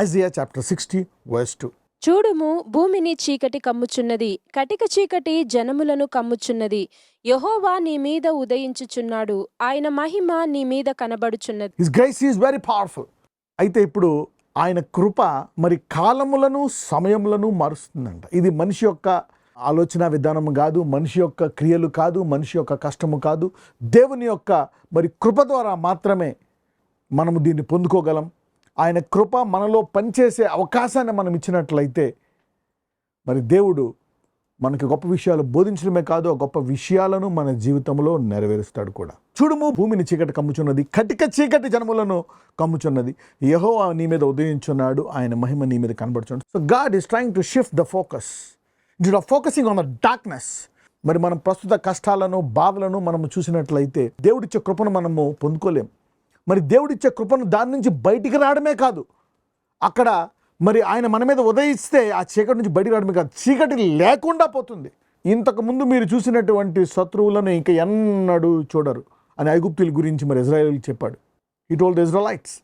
Isaiah chapter 60 verse 2. చూడుము, భూమిని చీకటి కమ్ముచున్నది, కటిక చీకటి జనములను కమ్ముచున్నది. యెహోవా నీ మీద ఉదయించుచున్నాడు, ఆయన మహిమ నీ మీద కనబడుచున్నది. His grace is very powerful. అయితే ఇప్పుడు ఆయన కృప మరి కాలములను సమయములను మారుస్తుందంట. ఇది మనిషి యొక్క ఆలోచన విధానం కాదు, మనిషి యొక్క క్రియలు కాదు, మనిషి యొక్క కష్టము కాదు. దేవుని యొక్క మరి కృప ద్వారా మాత్రమే మనము దీన్ని పొందుకోగలం. ఆయన కృప మనలో పనిచేసే అవకాశాన్ని మనం ఇచ్చినట్లయితే మరి దేవుడు మనకి గొప్ప విషయాలు బోధించడమే కాదు, ఆ గొప్ప విషయాలను మన జీవితంలో నెరవేరుస్తాడు కూడా. చూడుము, భూమిని చీకటి కమ్ముచున్నది, కటిక చీకటి జనములను కమ్ముచున్నది. యెహోవా నీ మీద ఉదయించున్నాడు, ఆయన మహిమ నీ మీద కనబడుచున్నాడు. So God is trying to shift the focus instead of focusing on the darkness. మరి మనం ప్రస్తుత కష్టాలను బాధలను మనము చూసినట్లయితే దేవుడిచ్చే కృపను మనము పొందుకోలేం. మరి దేవుడిచ్చే కృపను దాని నుంచి బయటికి రావడమే కాదు, అక్కడ మరి ఆయన మన మీద ఉదయిస్తే ఆ చీకటి నుంచి బయటికి రావడమే కాదు, చీకటి లేకుండా పోతుంది. ఇంతకుముందు మీరు చూసినటువంటి శత్రువులను ఇంకా ఎన్నడూ చూడరు అని ఐగుప్తుల గురించి మరి ఇజ్రాయేల్ చెప్పాడు. He told the Israelites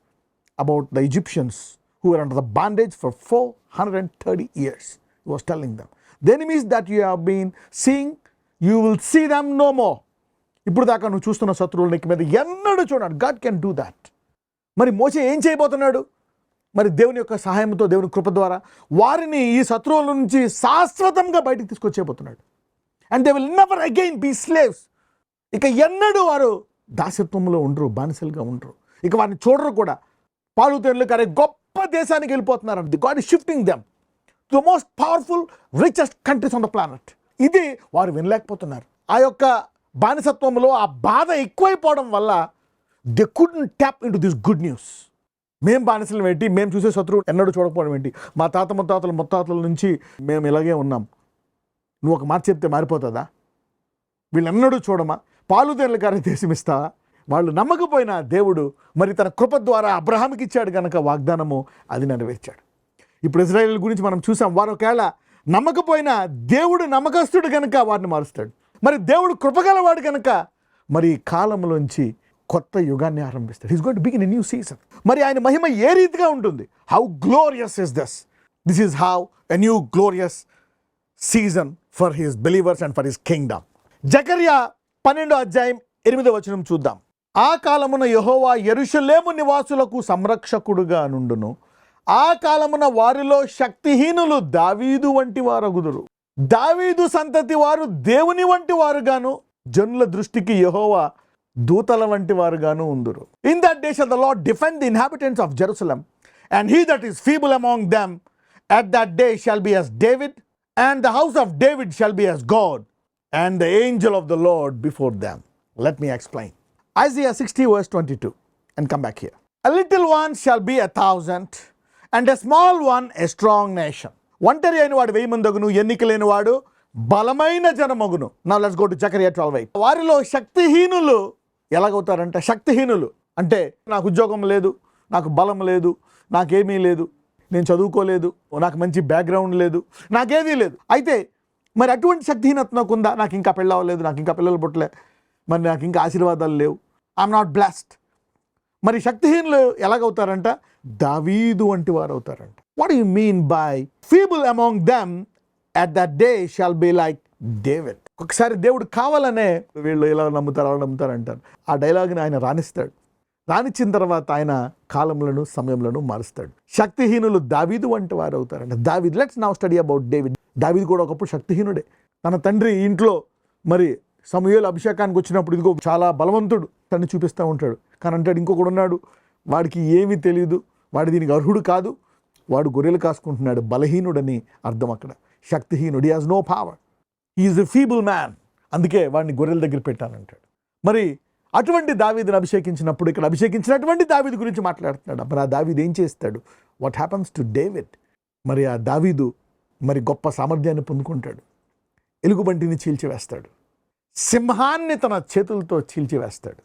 about the Egyptians who were under the bondage for 430 years. He was telling them, the enemies that you have been seeing, you will see them no more. ఇప్పుడు దాకా నువ్వు చూస్తున్న శత్రువుల మీద ఎన్నడూ చూడాడు. God can do that. మరి మోషే ఏం చేయబోతున్నాడు? మరి దేవుని యొక్క సహాయంతో, దేవుని కృప ద్వారా వారిని ఈ శత్రువుల నుంచి శాశ్వతంగా బయటికి తీసుకొచ్చేయబోతున్నాడు. And they will never again be slaves. ఇక ఎన్నడూ వారు దాసత్వంలో ఉండరు, బానిసలుగా ఉండరు. ఇక వారిని చూడరు కూడా. పాలు తేనెలు కారే గొప్ప దేశానికి వెళ్ళిపోతున్నారు. God is shifting them to the most powerful richest countries on the planet. ఇది వారు వినలేకపోతున్నారు. ఆ యొక్క బానిసత్వంలో ఆ బాధ ఎక్కువైపోవడం వల్ల they couldn't tap into this good news. మేము బానిసలు ఏంటి, మేము చూసే శత్రువు ఎన్నడూ చూడకపోవడం ఏంటి, మా తాత ముత్తాతల నుంచి మేము ఇలాగే ఉన్నాం, నువ్వు ఒక మాట చెప్తే మారిపోతుందా? వీళ్ళు ఎన్నడూ చూడమా? పాలు తేనెల కారే దేశం ఇస్తావా? వాళ్ళు నమ్మకపోయినా దేవుడు మరి తన కృప ద్వారా అబ్రహాముకి ఇచ్చాడు కనుక వాగ్దానము అది నెరవేర్చాడు. ఇప్పుడు ఇజ్రాయేల్ గురించి మనం చూసాం. వారు ఒకవేళ నమ్మకపోయినా దేవుడు నమ్మకస్తుడు కనుక వారిని మారుస్తాడు. మరి దేవుడు కృపగలవాడు కనుక మరి కాలంలోంచి కొత్త యుగాన్ని ఆరంభిస్తాడు. He's going to begin a new season. మరి ఆయన మహిమ ఏ రీతిగా ఉంటుంది? How glorious is this. This is how a new glorious season for his believers and for his kingdom. జకర్యా 12:8 చూద్దాం. ఆ కాలమున యెహోవా యెరూషలేము నివాసులకు సంరక్షకుడుగా నుండును. ఆ కాలమున వారిలో శక్తిహీనులు దావీదు వంటి వారగుదురు. దావీదు సంతతి వారు దేవుని వంటి వారుగాను, జనుల దృష్టికి యెహోవా దూతల వంటి వారుగాను ఉందురు. In that day shall the Lord defend the inhabitants of Jerusalem, and he that is feeble among them at that day shall be as David, and the house of David shall be as God, and the angel of the Lord before them. Let me explain. Isaiah 60:22, and come back here. A little one shall be 1,000, and a small one a strong nation. ఒంటరి అయిన వాడు 1000 మందగును, ఎన్నిక లేని వాడు బలమైన జనమగును. Now let's go to Zechariah 12:8. వారిలో శక్తిహీనులు ఎలాగవుతారంటే, శక్తిహీనులు అంటే నాకు ఉద్యోగం లేదు, నాకు బలం లేదు, నాకేమీ లేదు, నేను చదువుకోలేదు, నాకు మంచి బ్యాక్గ్రౌండ్ లేదు, నాకేదీ లేదు. అయితే మరి అటువంటి శక్తిహీనత నాకుందా? నాకు ఇంకా పెళ్ళవలేదు, నాకు ఇంకా పిల్లలు పుట్టలే, మరి నాకు ఇంకా ఆశీర్వాదాలు లేవు, ఐఎమ్ నాట్ బ్లెస్డ్. మరి శక్తిహీనులు ఎలాగవుతారంట? దావీదు వంటి వారు అవుతారంట. What do you mean by feeble among them at that day shall be like David? ఒకసారి దేవుడు కావాలనే వీళ్ళు ఇలా నమ్ముతారు, అలా నమ్ముతారు అంటారు. ఆ డైలాగ్ని ఆయన రాణిస్తాడు. రానిచ్చిన తర్వాత ఆయన కాలములను సమయములను మారుస్తాడు. శక్తిహీనులు దావీదు వంటి వారు అవుతారంట. దావీదు, let's now study about David. దావీదు కూడా ఒకప్పుడు శక్తిహీనుడే. తన తండ్రి ఇంట్లో మరి సమూయేలు అభిషేకానికి వచ్చినప్పుడు ఇదిగో చాలా బలవంతుడు తను చూపిస్తూ ఉంటాడు. కానీ అంటాడు ఇంకొకడు ఉన్నాడు, వాడికి ఏమీ తెలియదు, వాడు దీనికి అర్హుడు కాదు, వాడు గొర్రెలు కాసుకుంటున్నాడు, బలహీనుడని అర్థం అక్కడ. శక్తిహీనుడు, he has no power, he is a feeble man, అందుకే వాడిని గొర్రెల దగ్గర పెట్టానంటాడు. మరి అటువంటి దావీదుని అభిషేకించినప్పుడు ఇక్కడ అభిషేకించినటువంటి దావీదు గురించి మాట్లాడుతున్నాడు. మరి ఆ దావీదు ఏం చేస్తాడు? What happens to David? మరి ఆ దావీదు మరి గొప్ప సామర్థ్యాన్ని పొందుకుంటాడు. ఎలుగుబంటిని చీల్చివేస్తాడు, సింహాన్ని తన చేతులతో చీల్చివేస్తాడు.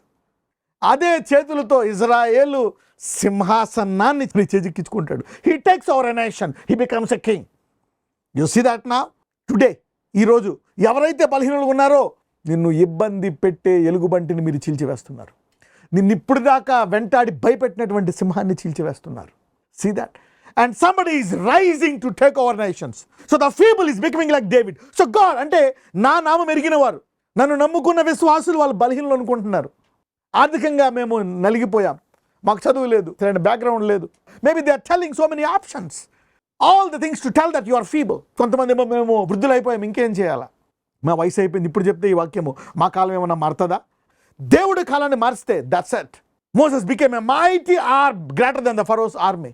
అదే చేతులతో ఇజ్రాయేలు సింహాసనాన్ని చేజిక్కించుకుంటాడు. He takes over a nation, he becomes a king. You see that now today. ఈరోజు ఎవరైతే బలహీనులు ఉన్నారో నిన్ను ఇబ్బంది పెట్టే ఎలుగుబంటిని మీరు చీల్చివేస్తున్నారు. నిన్ను ఇప్పుడు దాకా వెంటాడి భయపెట్టినటువంటి సింహాన్ని చీల్చివేస్తున్నారు. See that. and somebody is rising to take over nations. So the feeble is becoming like David. So God, అంటే నా నామం ఎరిగిన వారు, నన్ను నమ్ముకున్న విశ్వాసులు వాళ్ళు బలహీనలు అనుకుంటున్నారు. ఆర్థికంగా మేము నలిగిపోయాం, మాకు చదువు లేదు, సరైన బ్యాక్గ్రౌండ్ లేదు. Maybe they are telling so many options, all the things to tell that you are feeble. కొంతమంది ఏమో మేము వృద్ధులైపోయాం, ఇంకేం చేయాలా, మా వయసు అయిపోయింది, ఇప్పుడు చెప్తే ఈ వాక్యము మా కాలం ఏమన్నా మారుతుందా? దేవుడి కాలాన్ని మారిస్తే that's it. Moses became a mighty or greater than the Pharaoh's army.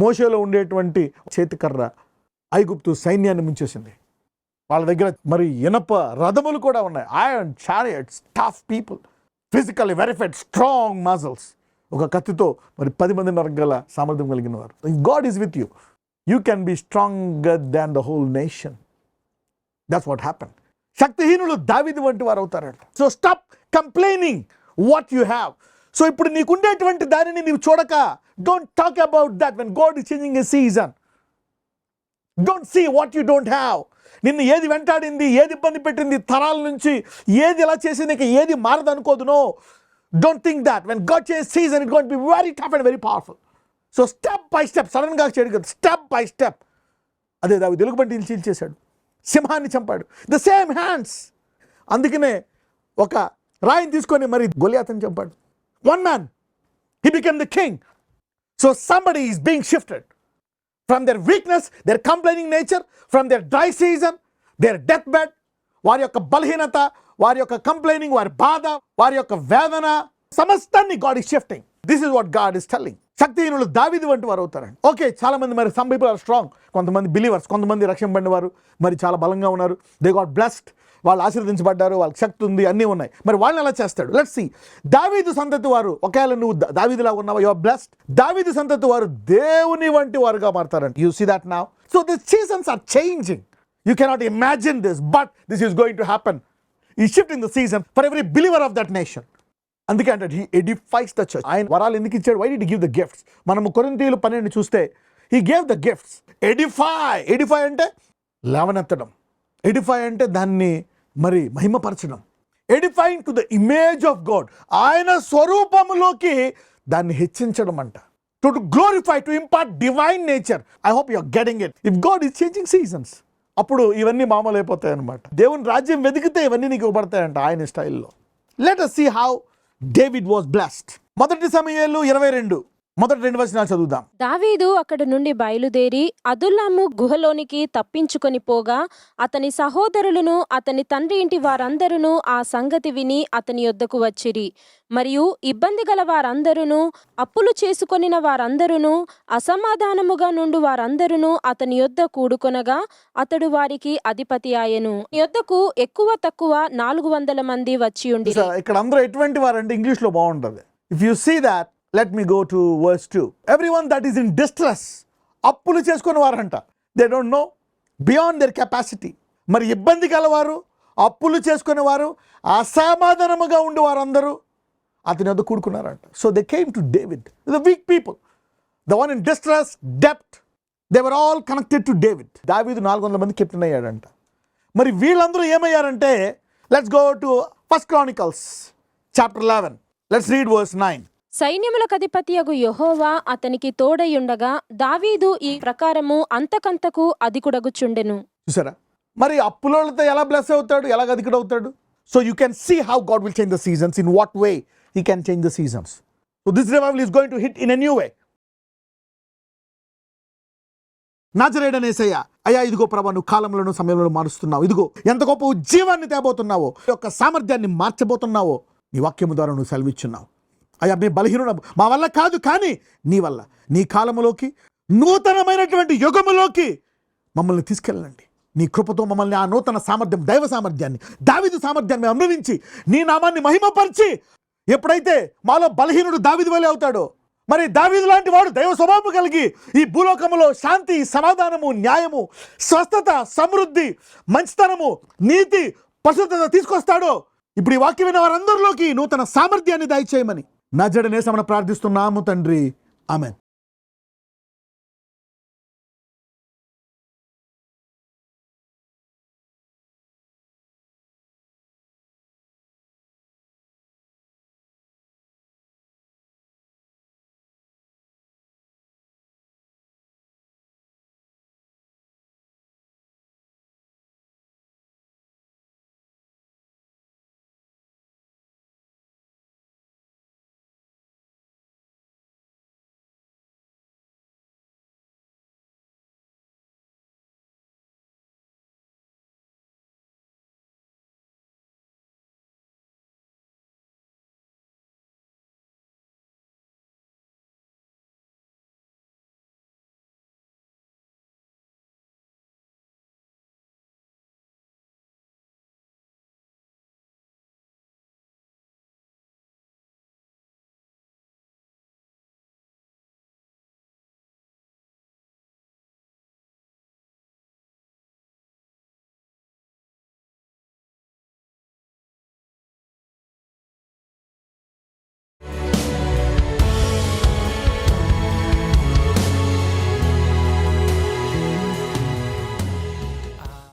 మోషేలో ఉండేటువంటి చేతికర్ర ఐగుప్తు సైన్యాన్ని ముంచేసింది. వాళ్ళ దగ్గర మరి ఇనప రథములు కూడా ఉన్నాయి, iron chariots, tough people, physically verified, strong muscles. ఒక కత్తితో మరి 10 మంది నరగల సామర్థ్యం కలిగిన వారు. God is with you, you can be stronger than the whole nation. That's what happen. శక్తిహీనులు దావీదు వంటి వారు అవుతారంట. So stop complaining what you have. So ఇప్పుడు నీకుండేటువంటి దానిని నీవు చూడక, don't talk about that when God is changing a season. Don't see what you don't have. నిన్ను ఏది వెంటాడింది, ఏది ఇబ్బంది పెట్టింది, తరాల నుంచి ఏది ఎలా చేసింది, ఇక ఏది మారదు అనుకోదు. No, don't think that. When God change season, it going to be very tough and very powerful. So step by step, సడన్గా చేయడు కదా, స్టెప్ బై స్టెప్. అదే దావీదు ఎలుగుబంటిని చీల్చేశాడు, సింహాన్ని చంపాడు, ద సేమ్ హ్యాండ్స్. అందుకనే ఒక రాయిని తీసుకొని మరి గొలియాతని చంపాడు. One man, he became the king. So somebody is being shifted from their weakness, their complaining nature, from their dry season, their deathbed, వారి యొక్క బలహీనత, వారి యొక్క కంప్లైనింగ్, వారి బాధ, వారి యొక్క వేదన, సమస్తాన్ని God is shifting. This is what God is telling. శక్తిహీనులు దావీదు వంటి వారు అవుతారండి. ఓకే, చాలా మంది మరి some people are strong, కొంతమంది బిలీవర్స్, కొంతమంది రక్షింపబడిన వారు మరి చాలా బలంగా ఉన్నారు. They got blessed, వాళ్ళు ఆశీర్వదించబడ్డారు, వాళ్ళకి శక్తి ఉంది, అన్నీ ఉన్నాయి. మరి వాళ్ళని ఎలా చేస్తాడు? Let's see. దావీదు సంతతి వారు, ఒకవేళ నువ్వు దావీదులా ఉన్నావా, యు ఆర్ బ్లెస్డ్. దావీదు సంతతి వారు దేవుని వంటి వారుగా మారతారంట. You see that now. So the seasons are changing. You cannot imagine this, but this is going to happen. ఈ shift in the season for every believer of that nation. అందుకే అంటే హీ ఎడిఫైస్ ద చర్చ్. ఆయన వరాలు ఎందుకు ఇచ్చాడు? Why did he give the gifts? మనము కొరింథీయులు 12 చూస్తే he gave the gifts. Edify అంటే లేవనెత్తడం, ఎడిఫై అంటే దాన్ని మరి మహిమపరచడం, edifying to the image of God, ఆయన స్వరూపములోకి దాన్ని హెచ్చించడం అంట. To glorify, to impart divine nature. I hope you are getting it. If God is changing seasons, అప్పుడు ఇవన్నీ మామూలు అయిపోతాయి అనమాట. దేవుని రాజ్యం వెతికితే ఇవన్నీ నీకు ఇవ్వబడతాయంట ఆయన స్టైల్లో. Let us see how David was blessed. మొదటి సమూయేలు 22 మొదటి 2 వచనాలు చదువుదాం. దావీదు అక్కడి నుండి బయలుదేరి అదుల్లాము గుహలోనికి తప్పించుకొని పోగా, అతని సహోదరులను అతని తండ్రి ఇంటి వారందరూ ఆ సంగతి విని అతని యొద్దకు వచ్చిరి. మరియు ఇబ్బంది గల వారందరూ, అప్పులు చేసుకొనిన వారందరూ, అసమాధానముగా నుండు వారందరూ అతని యొద్ద కూడుకొనగా, అతడు వారికి అధిపతి ఆయను. యొద్దకు ఎక్కువ తక్కువ 400 మంది వచ్చి ఉండి. ఇక్కడ అందరూ ఎటువంటి వారంటే ఇంగ్లీష్లో బాగుంటుంది. If you see that, let me go to verse 2. Everyone that is in distress, అప్పులు చేసుకుని వారంట. they don't know, beyond their capacity. మరి ఇబ్బంది కలవారు, అప్పులు చేసుకునే వారు, అసమాధానముగా ఉండే వారందరూ అతని వద్ద కూడుకున్నారంట. so they came to David, the weak people, the one in distress, debt, they were all connected to David. దావీదు 400 మంది కెప్టెన్ అయ్యాడంట. మరి వీళ్ళందరూ ఏమయ్యారంటే, let's go to 1 Chronicles chapter 11. let's read verse 9. సైన్యములకు అధిపతియగు యెహోవా అతనికి తోడయుండగా, దావీదు ఈ ప్రకారము అంతకంతకు అధికుడగుచుండెను. చూసారా, మరి అప్పులతో ఎలా బ్లెస్ అవుతాడు, ఎలా అధికుడు అవుతాడు? So you can see how God will change the seasons, in what way he can change the seasons. So this revival is going to hit in a new way. నాజరేయుడైన యేసయ్య, అయ్యా ఇదిగో ప్రభా, నువ్వు కాలములను సమయంలో మారుస్తున్నావు. ఇదిగో ఎంత గొప్ప ఉజ్జీవాన్ని తేబోతున్నావో, యొక్క సామర్థ్యాన్ని మార్చబోతున్నావో నీ వాక్యము ద్వారా నువ్వు సెలవిచ్చున్నావు. అయ్యా మేము బలహీనుడు, మా వల్ల కాదు, కానీ నీ వల్ల, నీ కాలములోకి, నూతనమైనటువంటి యుగములోకి మమ్మల్ని తీసుకెళ్ళండి. నీ కృపతో మమ్మల్ని ఆ నూతన సామర్థ్యం, దైవ సామర్థ్యాన్ని, దావీదు సామర్థ్యాన్ని అనుభవించి నీ నామాన్ని మహిమపరిచి, ఎప్పుడైతే మాలో బలహీనుడు దావీదు వలె అవుతాడో, మరి దావీదు లాంటి వాడు దైవ స్వభావం కలిగి ఈ భూలోకములో శాంతి, సమాధానము, న్యాయము, స్వస్థత, సమృద్ధి, మంచితనము, నీతి, పరిశుద్ధత తీసుకొస్తాడో, ఇప్పుడు ఈ వాక్యం విన్న వారందరిలోకి నూతన సామర్థ్యాన్ని దయచేయమని నజరేయుడైన యేసునామమున ప్రార్థిస్తున్నాము తండ్రి, ఆమేన్.